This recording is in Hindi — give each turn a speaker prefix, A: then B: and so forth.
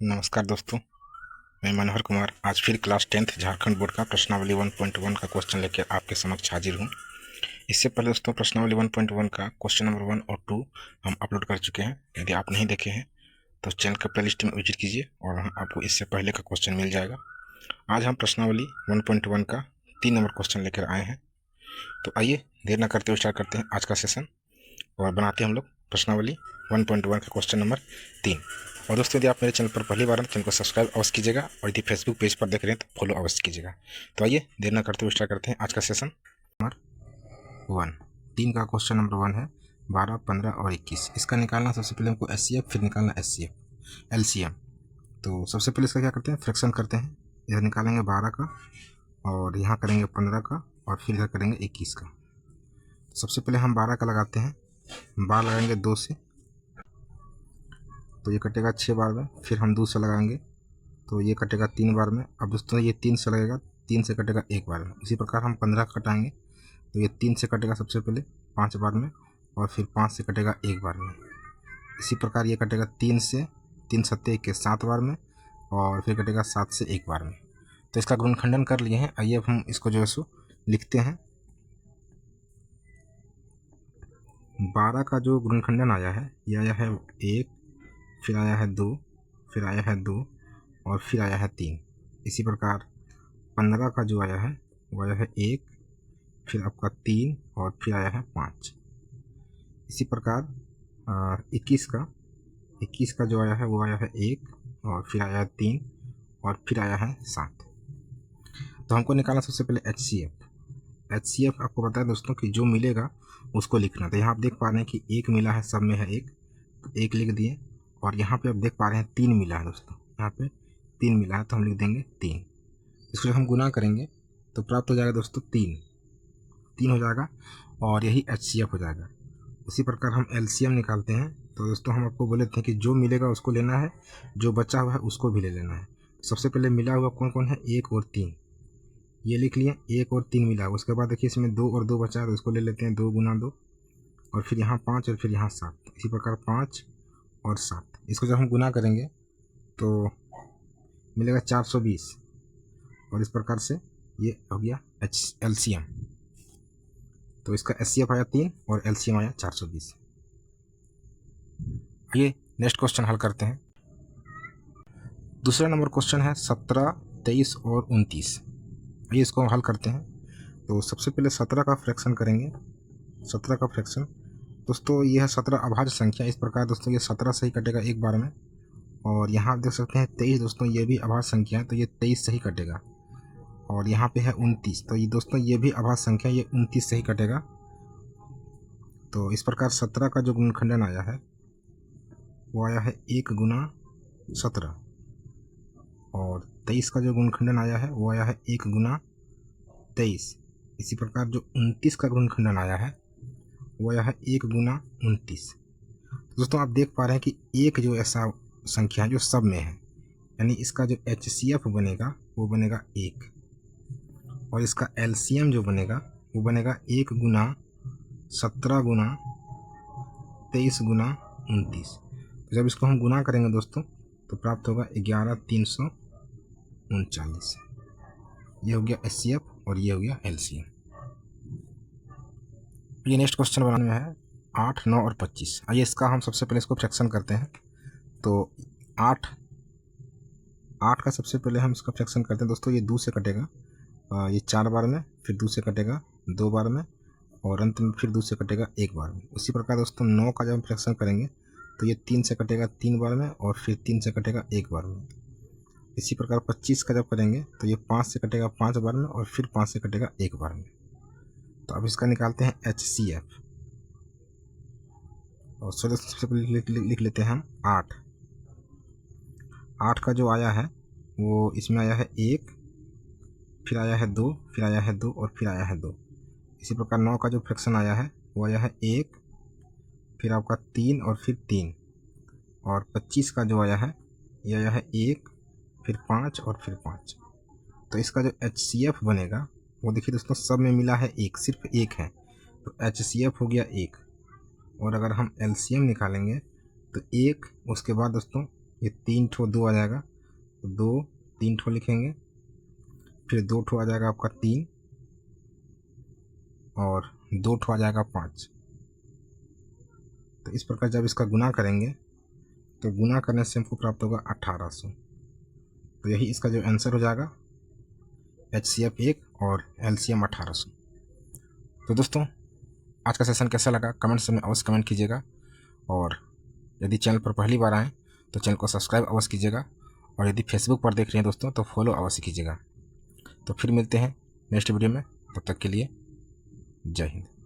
A: नमस्कार दोस्तों, मैं मनोहर कुमार आज फिर क्लास 10th झारखंड बोर्ड का प्रश्नावली 1.1 का क्वेश्चन लेकर आपके समक्ष हाजिर हूँ। इससे पहले दोस्तों प्रश्नावली 1.1 का क्वेश्चन नंबर 1 और 2 हम अपलोड कर चुके हैं। यदि आप नहीं देखे हैं तो चैनल के प्लेलिस्ट में विजिट कीजिए और वहाँ आपको इससे पहले का क्वेश्चन मिल जाएगा। आज हम प्रश्नावली 1.1 का 3 नंबर क्वेश्चन लेकर आए हैं। तो आइए देर न करते हुए स्टार्ट करते हैं आज का सेशन और बनाते हैं हम लोग प्रश्नावली 1.1 का क्वेश्चन नंबर 3। और दोस्तों यदि आप मेरे चैनल पर पहली बार हैं तो चैनल को सब्सक्राइब अवश्य कीजिएगा और यदि फेसबुक पेज पर देख रहे हैं तो फॉलो अवश्य कीजिएगा। तो आइए देर न करते हुए स्टार्ट करते हैं आज का सेशन नंबर 1। 3 का क्वेश्चन नंबर 1 है 12, 15 और 21। इसका निकालना सबसे पहले हमको एचसीएफ फिर निकालना एलसीएम। तो सबसे पहले इसका क्या करते हैं, फ्रैक्शन करते हैं। इधर निकालेंगे 12 का और यहाँ करेंगे 15 का और फिर इधर करेंगे 21 का। सबसे पहले हम 12 का लगाते हैं, 12 लगाएंगे 2 से तो ये कटेगा 6 बार में। फिर हम 2 से लगाएंगे तो ये कटेगा 3 बार में। अब दोस्तों ये 3 से लगेगा, 3 से कटेगा 1 बार में। इसी प्रकार हम 15 कटाएंगे तो ये 3 से कटेगा सबसे पहले 5 बार में और फिर 5 से कटेगा 1 बार में। इसी प्रकार ये कटेगा 3 से, 3 सत्ते के 7 बार में और फिर कटेगा 7 से 1 बार में। तो इसका गुणनखंडन कर लिए हैं। आइए अब हम इसको जो है सो लिखते हैं। 12 का जो गुणनखंडन आया है ये आया है 1, फिर आया है 2, फिर आया है 2 और फिर आया है 3। इसी प्रकार 15 का जो आया है वो आया है 1, फिर आपका 3 और फिर आया है 5। इसी प्रकार 21 का जो आया है वो आया है 1 और फिर आया है 3 और फिर आया है 7। तो हमको निकालना सबसे पहले एचसीएफ आपको पता है दोस्तों कि जो मिलेगा उसको लिखना। तो यहाँ आप देख पा रहे हैं कि 1 मिला है, सब में है 1 तो 1 लिख दिए। और यहाँ पे आप देख पा रहे हैं 3 मिला है दोस्तों, यहाँ पे 3 मिला है तो हम लिख देंगे 3। इसको जब हम गुना करेंगे तो प्राप्त हो जाएगा दोस्तों 3 हो जाएगा और यही एचसीएफ हो जाएगा। उसी प्रकार हम एलसीएम निकालते हैं। तो दोस्तों हम आपको बोले थे कि जो मिलेगा उसको लेना है, जो बचा हुआ है उसको भी ले लेना है। सबसे पहले मिला हुआ कौन कौन है, 1 और 3, ये लिख लिए। 1 और 3 मिला है। उसके बाद देखिए इसमें 2 और 2 बचा है तो उसको ले लेते हैं, 2 गुना 2 और फिर यहाँ 5 और फिर यहाँ 7। इसी प्रकार 5 और 7, इसको जब हम गुना करेंगे तो मिलेगा 420 और इस प्रकार से ये हो गया एलसीएम। तो इसका एचसीएफ आया 3 और एलसीएम आया 420। आइए नेक्स्ट क्वेश्चन हल करते हैं। दूसरा नंबर क्वेश्चन है 17, 23 और 29। आइए इसको हल करते हैं। तो सबसे पहले 17 का फ्रैक्शन करेंगे। 17 का फ्रैक्शन दोस्तों ये है 17 अभाज्य संख्या। इस प्रकार दोस्तों ये 17 से ही कटेगा 1 बार में। और यहाँ आप देख सकते हैं 23 दोस्तों, ये भी अभाज्य संख्या है तो ये 23 से ही कटेगा। और यहाँ पे है 29 तो ये दोस्तों ये भी अभाज्य संख्या, ये 29 से ही कटेगा। तो इस प्रकार 17 का जो गुणनखंडन आया है वो आया है 1 गुना 17 और 23 का जो गुणनखंडन आया है वो आया है 1 गुना 23। इसी प्रकार जो 29 का गुणनखंडन आया है वो आया है 1 गुना 29। दोस्तों आप देख पा रहे हैं कि एक जो ऐसा संख्या है जो सब में है, यानी इसका जो एचसीएफ बनेगा वो बनेगा 1 और इसका एलसीएम जो बनेगा वो बनेगा 1 गुना 17 गुना 23 गुना 29। तो जब इसको हम गुना करेंगे दोस्तों तो प्राप्त होगा 11,339। ये हो गया एचसीएफ और ये हो गया एलसीएम। ये नेक्स्ट क्वेश्चन बनाने में है 8, 9 और 25। आइए इसका हम सबसे पहले इसको फ्रैक्शन करते हैं। तो 8 का सबसे पहले हम इसका फ्रैक्शन करते हैं दोस्तों। ये 2 से कटेगा, ये 4 बार में, फिर 2 से कटेगा 2 बार में और अंत में फिर 2 से कटेगा 1 बार में। उसी प्रकार दोस्तों 9 का जब हम फ्रैक्शन करेंगे तो ये 3 से कटेगा 3 बार में और फिर 3 से कटेगा 1 बार में। इसी प्रकार 25 का जब करेंगे तो ये 5 से कटेगा 5 बार में और फिर 5 से कटेगा 1 बार में। तो अब इसका निकालते हैं एचसीएफ। और सबसे पहले लिख लेते हैं हम 8 का जो आया है वो इसमें आया है 1, फिर आया है 2, फिर आया है 2 और फिर आया है 2। इसी प्रकार 9 का जो फ्रैक्शन आया है वो आया है 1, फिर आपका 3 और फिर 3। और 25 का जो आया है ये आया है 1, फिर 5 और फिर 5। तो इसका जो एचसीएफ बनेगा वो देखिए दोस्तों सब में मिला है 1, सिर्फ 1 है तो एचसीएफ हो गया 1। और अगर हम एलसीएम निकालेंगे तो 1, उसके बाद दोस्तों ये 3 ठो 2 आ जाएगा, तो 2 3 ठो लिखेंगे, फिर 2 ठो आ जाएगा आपका 3 और 2 ठो आ जाएगा 5। तो इस प्रकार जब इसका गुना करेंगे तो गुना करने से हमको प्राप्त होगा 1800। तो यही इसका जो आंसर हो जाएगा HCF 1 और LCM 1800। तो दोस्तों आज का सेशन कैसा लगा कमेंट्स में अवश्य कमेंट कीजिएगा, और यदि चैनल पर पहली बार आएँ तो चैनल को सब्सक्राइब अवश्य कीजिएगा, और यदि फेसबुक पर देख रहे हैं दोस्तों तो फॉलो अवश्य कीजिएगा। तो फिर मिलते हैं नेक्स्ट वीडियो में, तब तक के लिए जय हिंद।